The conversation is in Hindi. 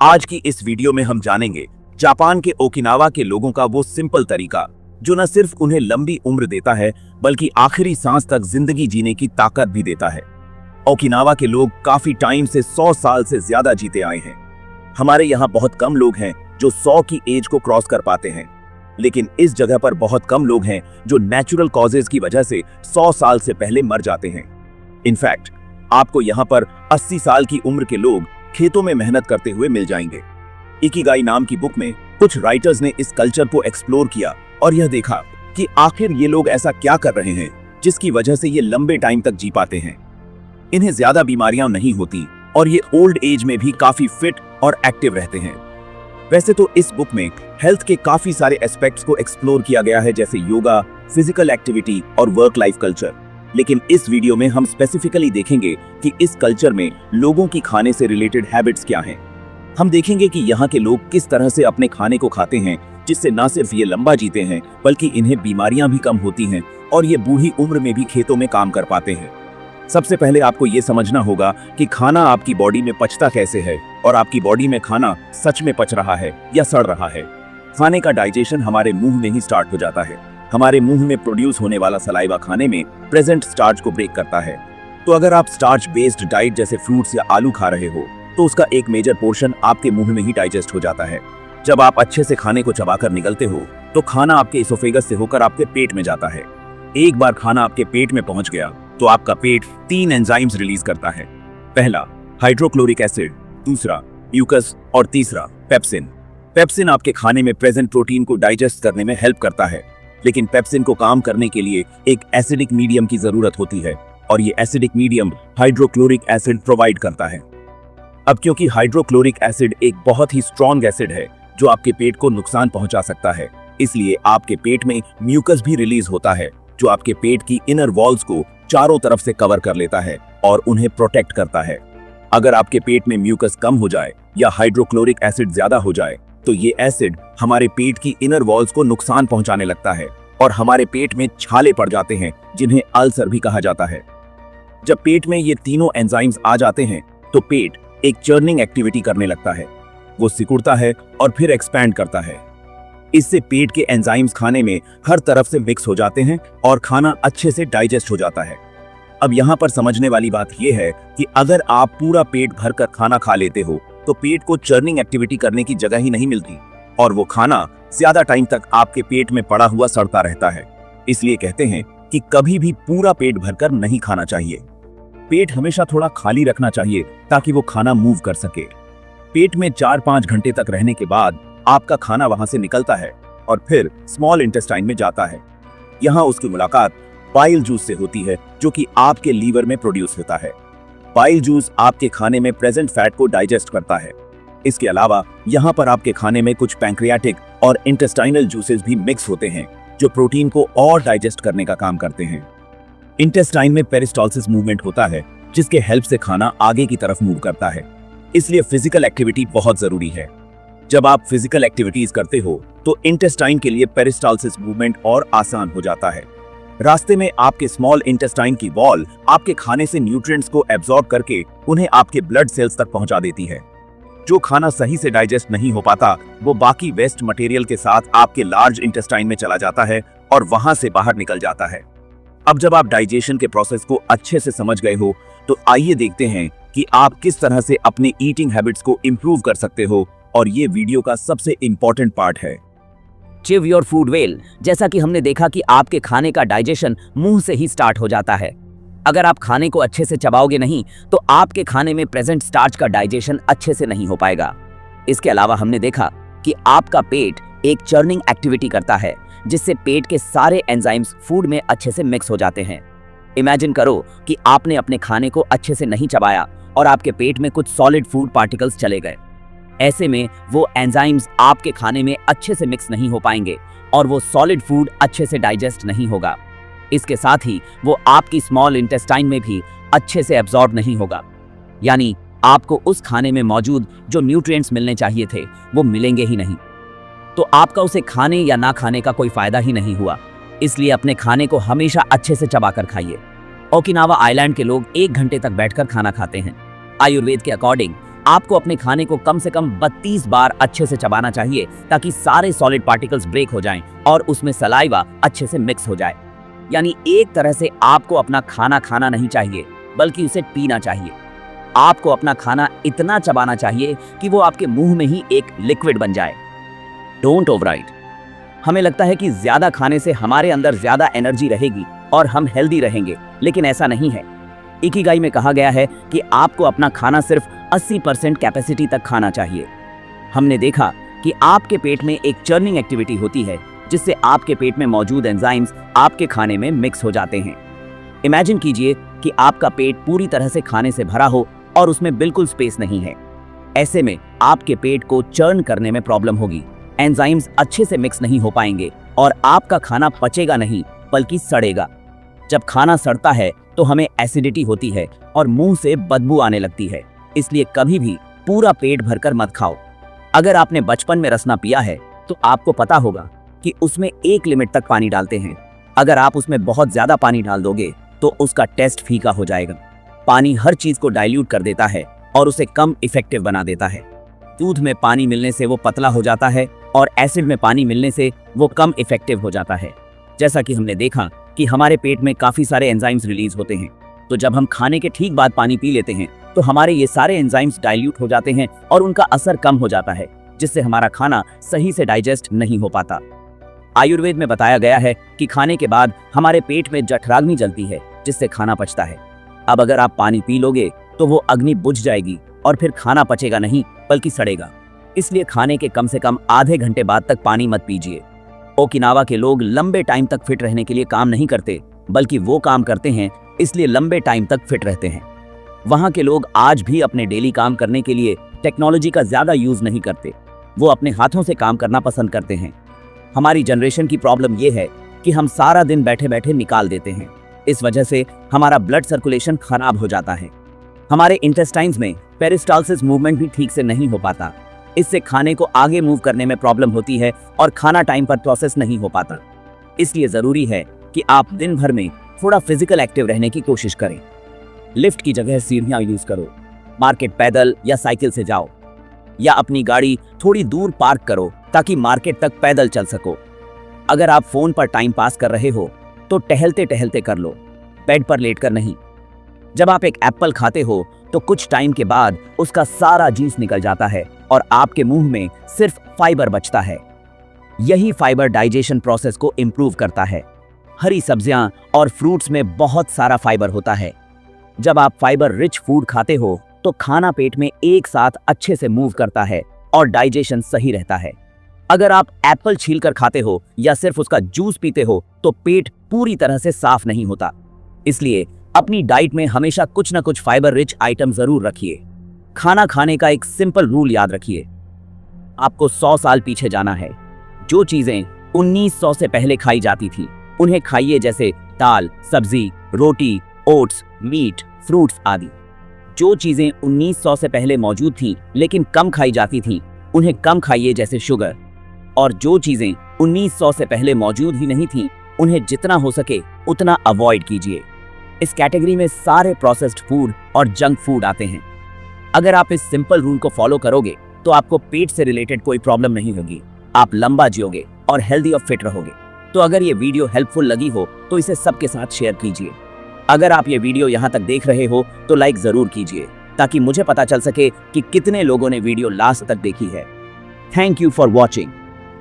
आज की इस वीडियो में हम जानेंगे जापान के ओकिनावा के लोगों का वो सिंपल तरीका जो न सिर्फ उन्हें लंबी उम्र देता है बल्कि आखिरी सांस तक जिंदगी जीने की ताकत भी देता है। ओकिनावा के लोग काफी टाइम से 100 साल से ज्यादा जीते आए हैं। हमारे यहाँ बहुत कम लोग हैं जो 100 की एज को क्रॉस कर पाते हैं, लेकिन इस जगह पर बहुत कम लोग हैं जो नेचुरल कॉजेज की वजह से 100 साल से पहले मर जाते हैं। इनफैक्ट आपको यहाँ पर 80 साल की उम्र के लोग खेतों में मेहनत करते हुए मिल जाएंगे। इकिगाई नाम की बुक में कुछ राइटर्स ने इस कल्चर को एक्सप्लोर किया और यह देखा कि आखिर ये लोग ऐसा क्या कर रहे हैं जिसकी वजह से ये लंबे टाइम तक जी पाते हैं। इन्हें ज्यादा बीमारियां नहीं होती और ये ओल्ड एज में भी काफी फिट और एक्टिव रहते हैं। वैसे तो इस बुक में हेल्थ के काफी सारे एस्पेक्ट्स को एक्सप्लोर किया गया है, जैसे योगा, फिजिकल एक्टिविटी और वर्क लाइफ कल्चर, लेकिन इस वीडियो में हम स्पेसिफिकली देखेंगे कि इस कल्चर में लोगों की खाने से रिलेटेड हैबिट्स क्या हैं। हम देखेंगे कि यहाँ के लोग किस तरह से अपने खाने को खाते हैं जिससे न सिर्फ ये लंबा जीते हैं बल्कि इन्हें बीमारियां भी कम होती हैं और ये बूढ़ी उम्र में भी खेतों में काम कर पाते हैं। सबसे पहले आपको ये समझना होगा कि खाना आपकी बॉडी में पचता कैसे है और आपकी बॉडी में खाना सच में पच रहा है या सड़ रहा है। खाने का डाइजेशन हमारे मुंह में ही स्टार्ट हो जाता है। हमारे मुंह में प्रोड्यूस होने वाला सलाइवा खाने में प्रेजेंट स्टार्च को ब्रेक करता है। तो अगर आप स्टार्च बेस्ड डाइट जैसे फ्रूट्स या आलू खा रहे हो तो उसका एक मेजर पोर्शन आपके मुंह में ही डाइजेस्ट हो जाता है। जब आप अच्छे से खाने को चबाकर निगलते हो तो खाना आपके इसोफेगस से होकर आपके पेट में जाता है। एक बार खाना आपके पेट में पहुंच गया तो आपका पेट 3 एंजाइम्स रिलीज करता है। पहला हाइड्रोक्लोरिक एसिड, दूसरा म्यूकस और तीसरा पेप्सिन। पेप्सिन आपके खाने में प्रेजेंट प्रोटीन को डाइजेस्ट करने में हेल्प करता है, लेकिन पेप्सिन को काम करने के लिए एक एसिडिक मीडियम की जरूरत होती है और ये acidic medium hydrochloric acid provide करता है। अब क्योंकि हाइड्रोक्लोरिक एसिड एक बहुत ही स्ट्रॉन्ग एसिड है जो आपके पेट को नुकसान पहुंचा सकता है, इसलिए आपके पेट में म्यूकस भी रिलीज होता है जो आपके पेट की इनर वॉल्स को चारों तरफ से कवर कर लेता है और उन्हें प्रोटेक्ट करता है। अगर आपके पेट में म्यूकस कम हो जाए या हाइड्रोक्लोरिक एसिड ज्यादा हो जाए तो ये एसिड हमारे पेट की इनर वॉल्स को नुकसान पहुंचाने लगता है और हमारे पेट में छाले पड़ जाते हैं जिन्हें अल्सर भी कहा जाता है। जब पेट में ये तीनों एंजाइम्स आ जाते हैं तो पेट एक चर्निंग एक्टिविटी करने लगता है। वो सिकुड़ता है और फिर एक्सपैंड करता है। इससे पेट के एंजाइम्स खाने में हर तरफ से मिक्स हो जाते हैं और खाना अच्छे से डाइजेस्ट हो जाता है। अब यहाँ पर समझने वाली बात यह है कि अगर आप पूरा पेट भरकर खाना खा लेते हो तो पेट को चर्निंग एक्टिविटी करने की जगह ही नहीं मिलती और वो खाना ज्यादा टाइम तक आपके पेट में पड़ा हुआ सड़ता रहता है। इसलिए कहते हैं कि कभी भी पूरा पेट भरकर नहीं खाना चाहिए। पेट हमेशा थोड़ा खाली रखना चाहिए ताकि वो खाना मूव कर सके। पेट में 4-5 घंटे तक रहने के बाद आपका खाना वहां से निकलता है और फिर स्मॉल इंटेस्टाइन में जाता है। यहाँ उसकी मुलाकात बाइल जूस से होती है जो कि आपके लीवर में प्रोड्यूस होता है। बाइल जूस आपके खाने में प्रेजेंट फैट को डाइजेस्ट करता है। इसके अलावा यहाँ पर आपके खाने में कुछ पैंक्रियाटिक और इंटेस्टाइनल जूसेस भी मिक्स होते हैं जो प्रोटीन को और डाइजेस्ट करने का काम करते हैं। इंटेस्टाइन में पेरिस्टालसिस मूवमेंट होता है जिसके हेल्प से खाना आगे की तरफ मूव करता है। इसलिए फिजिकल एक्टिविटी बहुत जरूरी है। जब आप फिजिकल एक्टिविटीज करते हो तो इंटेस्टाइन के लिए पेरिस्टालसिस मूवमेंट और आसान हो जाता है। रास्ते में आपके स्मॉल इंटेस्टाइन की वॉल आपके खाने से न्यूट्रिएंट्स को एब्जॉर्ब करके उन्हें आपके ब्लड सेल्स तक पहुंचा देती है। जो खाना सही से डाइजेस्ट नहीं हो पाता वो बाकी वेस्ट मटेरियल के साथ आपके लार्ज इंटेस्टाइन में चला जाता है और वहां से बाहर निकल जाता है। अब जब आप डाइजेशन के प्रोसेस को अच्छे से समझ गए हो तो आइए देखते हैं कि आप किस तरह से अपने ईटिंग हैबिट्स को इंप्रूव कर सकते हो, और ये वीडियो का सबसे इंपॉर्टेंट पार्ट है। चिव योर फूड वेल। जैसा कि हमने देखा कि आपके खाने का डाइजेशन मुंह से ही स्टार्ट हो जाता है। अगर आप खाने को अच्छे से चबाओगे नहीं तो आपके खाने में प्रेजेंट स्टार्च का डाइजेशन अच्छे से नहीं हो पाएगा। इसके अलावा हमने देखा कि आपका पेट एक चर्निंग एक्टिविटी करता है जिससे पेट के सारे एंजाइम्स फूड में अच्छे से मिक्स हो जाते हैं। इमेजिन करो कि आपने अपने खाने को अच्छे से नहीं चबाया और आपके पेट में कुछ सॉलिड फूड पार्टिकल्स चले गए। ऐसे में वो एंजाइम्स आपके खाने में अच्छे से मिक्स नहीं हो पाएंगे और वो सॉलिड फूड अच्छे से डाइजेस्ट नहीं होगा। इसके साथ ही वो आपकी स्मॉल इंटेस्टाइन में भी अच्छे से एब्जॉर्ब नहीं होगा, यानी आपको उस खाने में मौजूद जो न्यूट्रिएंट्स मिलने चाहिए थे वो मिलेंगे ही नहीं। तो आपका उसे खाने या ना खाने का कोई फायदा ही नहीं हुआ। इसलिए अपने खाने को हमेशा अच्छे से चबाकर खाइए। ओकिनावा आइलैंड के लोग 1 घंटे तक बैठकर खाना खाते हैं। आयुर्वेद के अकॉर्डिंग आपको अपने खाने को कम से कम 32 बार अच्छे से चबाना चाहिए ताकि सारे सॉलिड पार्टिकल्स ब्रेक हो जाएं और उसमें सलाइवा अच्छे से मिक्स हो जाए। यानी एक तरह से आपको अपना खाना खाना नहीं चाहिए बल्कि उसे पीना चाहिए। आपको अपना खाना इतना चबाना चाहिए कि वो आपके मुंह में ही एक लिक्विड बन जाए। Don't overeat. हमें लगता है कि ज्यादा खाने से हमारे अंदर ज्यादा एनर्जी रहेगी और हम हेल्दी रहेंगे, लेकिन ऐसा नहीं है। इकिगाई में कहा गया है कि आपको अपना खाना सिर्फ 80% कैपेसिटी तक खाना चाहिए। हमने देखा कि आपके पेट में एक चर्निंग एक्टिविटी होती है जिससे आपके पेट में मौजूद एंजाइम्स आपके खाने में मिक्स हो जाते हैं। इमेजिन कीजिए कि आपका पेट पूरी तरह से खाने से भरा हो और उसमें बिल्कुल स्पेस नहीं है। ऐसे में आपके पेट को चर्न करने में प्रॉब्लम होगी, एंजाइम्स अच्छे से मिक्स नहीं हो पाएंगे और आपका खाना पचेगा नहीं बल्कि सड़ेगा। जब खाना सड़ता है तो हमें एसिडिटी होती है और मुंह से बदबू आने लगती है। इसलिए कभी भी पूरा पेट भरकर मत खाओ। अगर आपने बचपन में रसना पिया है तो आपको पता होगा कि उसमें एक लिमिट तक पानी डालते हैं। अगर आप उसमें बहुत ज्यादा पानी डाल दोगे तो उसका टेस्ट फीका हो जाएगा। पानी हर चीज को डाइल्यूट कर देता है और उसे कम इफेक्टिव बना देता है। दूध में पानी मिलने से वो पतला हो जाता है और एसिड में पानी मिलने से वो कम इफेक्टिव हो जाता है। जैसा कि हमने देखा कि हमारे पेट में काफी सारे एंजाइम्स रिलीज होते हैं, तो जब हम खाने के ठीक बाद पानी पी लेते हैं तो हमारे ये सारे एंजाइम्स डाइल्यूट हो जाते हैं और उनका असर कम हो जाता है, जिससे हमारा खाना सही से डाइजेस्ट नहीं हो पाता। आयुर्वेद में बताया गया है कि खाने के बाद हमारे पेट में जठराग्नि जलती है जिससे खाना पचता है। अब अगर आप पानी पी लोगे तो वो अग्नि बुझ जाएगी और फिर खाना पचेगा नहीं बल्कि सड़ेगा। इसलिए खाने के कम से कम आधे घंटे बाद तक पानी मत पीजिए। ओकिनावा के लोग लंबे टाइम तक फिट रहने के लिए काम नहीं करते, बल्कि वो काम करते हैं इसलिए लंबे टाइम तक फिट रहते हैं। वहाँ के लोग आज भी अपने डेली काम करने के लिए टेक्नोलॉजी का ज्यादा यूज नहीं करते, वो अपने हाथों से काम करना पसंद करते हैं। हमारी जनरेशन की प्रॉब्लम ये है कि हम सारा दिन बैठे बैठे निकाल देते हैं। इस वजह से हमारा ब्लड सर्कुलेशन खराब हो जाता है। हमारे इंटेस्टाइन्स में पेरिस्टालसिस मूवमेंट भी ठीक से नहीं हो पाता। इससे खाने को आगे मूव करने में प्रॉब्लम होती है और खाना टाइम पर प्रोसेस नहीं हो पाता। इसलिए जरूरी है कि आप दिन भर में थोड़ा फिजिकल एक्टिव रहने की कोशिश करें। लिफ्ट की जगह सीढ़ियां यूज करो, मार्केट पैदल या साइकिल से जाओ, या अपनी गाड़ी थोड़ी दूर पार्क करो ताकि मार्केट तक पैदल चल सको। अगर आप फोन पर टाइम पास कर रहे हो तो टहलते टहलते कर लो, बेड पर लेटकर नहीं। जब आप एक एप्पल खाते हो तो कुछ टाइम के बाद उसका सारा जूस निकल जाता है और आपके मुंह में सिर्फ फाइबर बचता है। यही फाइबर डाइजेशन प्रोसेस को इंप्रूव करता है। हरी सब्जियां और फ्रूट्स में बहुत सारा फाइबर होता है। जब आप फाइबर रिच फूड खाते हो तो खाना पेट में एक साथ अच्छे से मूव करता है और डाइजेशन सही रहता है। अगर आप एप्पल छीलकर खाते हो या सिर्फ उसका जूस पीते हो तो पेट पूरी तरह से साफ नहीं होता। इसलिए अपनी डाइट में हमेशा कुछ ना कुछ फाइबर रिच आइटम जरूर रखिए। खाना खाने का एक सिंपल रूल याद रखिए। आपको 100 साल पीछे जाना है। जो चीजें 1900 से पहले खाई जाती थी उन्हें खाइए, जैसे दाल, सब्जी, रोटी, ओट्स, मीट, फ्रूट्स आदि। जो चीजें 1900 से पहले मौजूद थीं लेकिन कम खाई जाती थीं उन्हें कम खाइए, जैसे शुगर। और जो चीजें 1900 से पहले मौजूद ही नहीं थीं उन्हें जितना हो सके उतना अवॉइड कीजिए। इस कैटेगरी में सारे प्रोसेस्ड फूड और जंक फूड आते हैं। अगर आप इस सिंपल रूल को फॉलो करोगे तो आपको पेट से रिलेटेड कोई प्रॉब्लम नहीं होगी। आप लंबा जियोगे और हेल्दी और फिट रहोगे। तो अगर ये वीडियो हेल्पफुल लगी हो तो इसे सबके साथ शेयर कीजिए। अगर आप ये वीडियो यहाँ तक देख रहे हो तो लाइक जरूर कीजिए ताकि मुझे पता चल सके कि कितने लोगों ने वीडियो लास्ट तक देखी है। Thank you for watching.